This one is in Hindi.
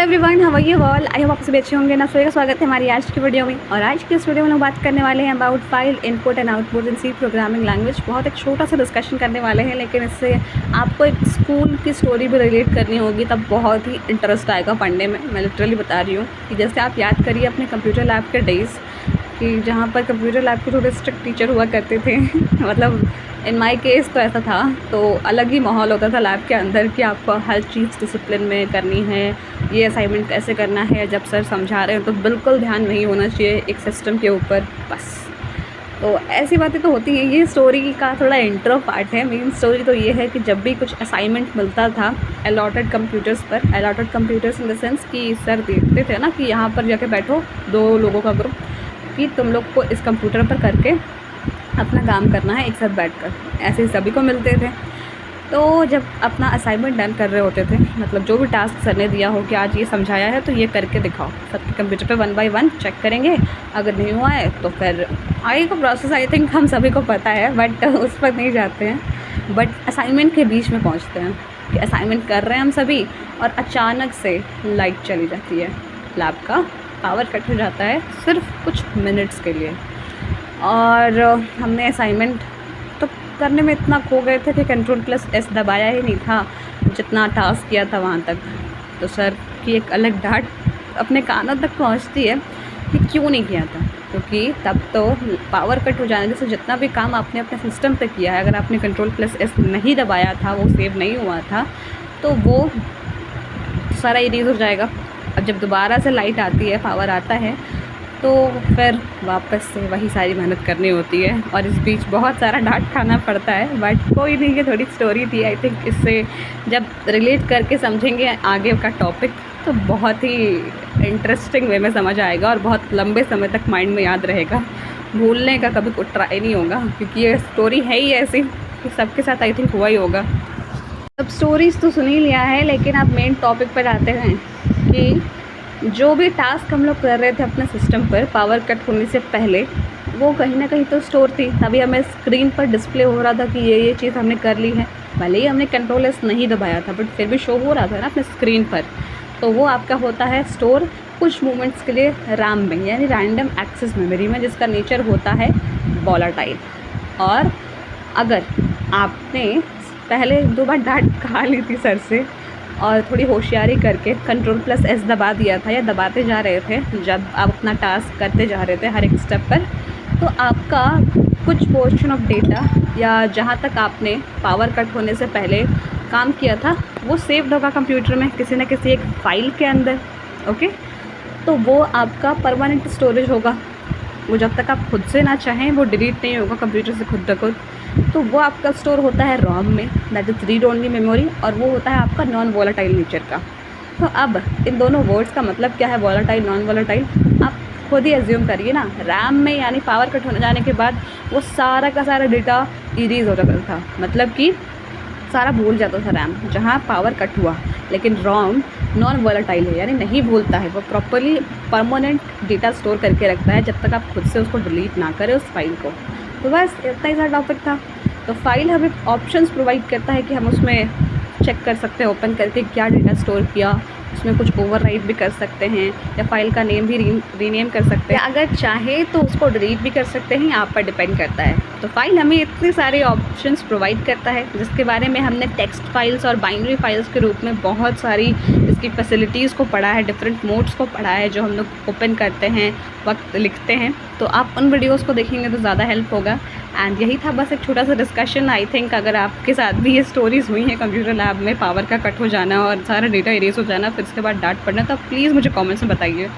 Everyone, how are you all? I hope आप सभी अच्छे होंगे ना। सभी का स्वागत है हमारी आज की वीडियो में। और आज की इस वीडियो में हम बात करने वाले हैं about file input and output in C programming language. बहुत एक छोटा सा डिस्कशन करने वाले हैं, लेकिन इससे आपको एक स्कूल की स्टोरी भी रिलेट करनी होगी, तब बहुत ही इंटरेस्ट आएगा पढ़ने में। मैं लिटरली बता रही हूँ कि जैसे आप याद करिए अपने कंप्यूटर लैब के डेज़, कि जहाँ पर कंप्यूटर लैब के थोड़े स्ट्रिक्ट टीचर हुआ करते थे मतलब इन माय केस तो ऐसा था। तो अलग ही माहौल होता था लैब के अंदर कि आपको हर चीज़ डिसिप्लिन में करनी है, ये असाइनमेंट कैसे करना है। जब सर समझा रहे हो तो बिल्कुल ध्यान नहीं होना चाहिए एक सिस्टम के ऊपर बस। तो ऐसी बातें तो होती हैं। ये स्टोरी का थोड़ा इंट्रो पार्ट है। मेन स्टोरी तो ये है कि जब भी कुछ असाइनमेंट मिलता था अलॉटेड कंप्यूटर्स पर, allotted computers in the sense कि सर देखते थे ना कि यहाँ पर जाके बैठो 2 लोगों का ग्रुप, कि तुम लोग को इस कंप्यूटर पर करके अपना काम करना है एक साथ बैठकर। ऐसे ही सभी को मिलते थे। तो जब अपना असाइनमेंट डन कर रहे होते थे, मतलब जो भी टास्क सर ने दिया हो कि आज ये समझाया है तो ये करके दिखाओ, सबके कंप्यूटर पे 1 बाय 1 चेक करेंगे। अगर नहीं हुआ है तो फिर आगे का प्रोसेस आई थिंक हम सभी को पता है, बट उस पर नहीं जाते हैं। बट असाइनमेंट के बीच में पहुंचते हैं कि असाइनमेंट कर रहे हैं हम सभी, और अचानक से लाइट चली जाती है, लैब का पावर कट हो जाता है सिर्फ कुछ मिनट्स के लिए। और हमने असाइनमेंट तो करने में इतना खो गए थे कि Ctrl+S दबाया ही नहीं था जितना टास्क किया था वहाँ तक। तो सर की एक अलग डांट अपने कानों तक पहुँचती है कि क्यों नहीं किया था, क्योंकि तब तो पावर कट हो जाने से जितना भी काम आपने अपने सिस्टम पे किया है, अगर आपने Ctrl+S नहीं दबाया था, वो सेव नहीं हुआ था, तो वो सारा इरेज हो जाएगा। अब जब दोबारा से लाइट आती है, पावर आता है, तो फिर वापस से वही सारी मेहनत करनी होती है, और इस बीच बहुत सारा डांट खाना पड़ता है। बट कोई नहीं, ये थोड़ी स्टोरी थी। आई थिंक इससे जब रिलेट करके समझेंगे आगे का टॉपिक तो बहुत ही इंटरेस्टिंग वे में समझ आएगा और बहुत लंबे समय तक माइंड में याद रहेगा। भूलने का कभी कोई ट्राई नहीं होगा, क्योंकि ये स्टोरी है ही ऐसी कि सबके साथ आई थिंक हुआ ही होगा। अब स्टोरीज़ तो सुन ही लिया है, लेकिन आप मेन टॉपिक पर आते हैं कि जो भी टास्क हम लोग कर रहे थे अपने सिस्टम पर पावर कट होने से पहले, वो कहीं ना कहीं तो स्टोर थी। तभी हमें स्क्रीन पर डिस्प्ले हो रहा था कि ये चीज़ हमने कर ली है। भले ही हमने Ctrl+S नहीं दबाया था, बट फिर भी शो हो रहा था ना अपने स्क्रीन पर। तो वो आपका होता है स्टोर कुछ मोमेंट्स के लिए रैम में, यानी रैंडम एक्सेस मेमोरी में, जिसका नेचर होता है वोलेटाइल। और अगर आपने पहले 2 बार डांट खा ली थी सर से और थोड़ी होशियारी करके Ctrl+S दबा दिया था, या दबाते जा रहे थे जब आप अपना टास्क करते जा रहे थे हर एक स्टेप पर, तो आपका कुछ पोर्शन ऑफ डेटा या जहाँ तक आपने पावर कट होने से पहले काम किया था वो सेव्ड होगा कंप्यूटर में किसी न किसी एक फ़ाइल के अंदर। ओके, तो वो आपका परमानेंट स्टोरेज होगा। वो जब तक आप खुद से ना चाहें वो डिलीट नहीं होगा कंप्यूटर से खुद ब खुद। तो वो आपका स्टोर होता है रोम में, that is read only memory, और वो होता है आपका नॉन वोलेटाइल नेचर का। तो अब इन दोनों वर्ड्स का मतलब क्या है, वोलेटाइल नॉन वोलेटाइल, आप खुद ही एज्यूम करिए ना। रैम में यानी पावर कट होने जाने के बाद वो सारा का सारा डेटा इरेज हो जाता था, मतलब कि सारा भूल जाता था रैम जहाँ पावर कट हुआ। लेकिन रोम नॉन वोलेटाइल है, यानी नहीं भूलता है, वो प्रॉपरली परमानेंट डेटा स्टोर करके रखता है जब तक आप खुद से उसको डिलीट ना करें उस फाइल को। तो बस इतना ही सारा टॉपिक था। तो फाइल हमें ऑप्शंस प्रोवाइड करता है कि हम उसमें चेक कर सकते हैं ओपन करके क्या डेटा स्टोर किया, उसमें कुछ ओवरराइट भी कर सकते हैं, या फाइल का नेम भी रीनेम कर सकते हैं, या अगर चाहे तो उसको डिलीट भी कर सकते हैं, आप पर डिपेंड करता है। तो फाइल हमें इतने सारे ऑप्शंस प्रोवाइड करता है, जिसके बारे में हमने टेक्स्ट फाइल्स और बाइनरी फाइल्स के रूप में बहुत सारी इसकी फैसिलिटीज़ को पढ़ा है, डिफरेंट मोड्स को पढ़ा है जो हम लोग ओपन करते हैं वक्त लिखते हैं। तो आप उन वीडियोज़ को देखेंगे तो ज़्यादा हेल्प होगा। एंड यही था बस एक छोटा सा डिस्कशन। आई थिंक अगर आपके साथ भी ये स्टोरीज़ हुई हैं कंप्यूटर लैब में पावर का कट हो जाना और सारा डेटा इरेज हो जाना, फिर उसके बाद डांट पड़ना, तो प्लीज़ मुझे कमेंट्स में बताइए।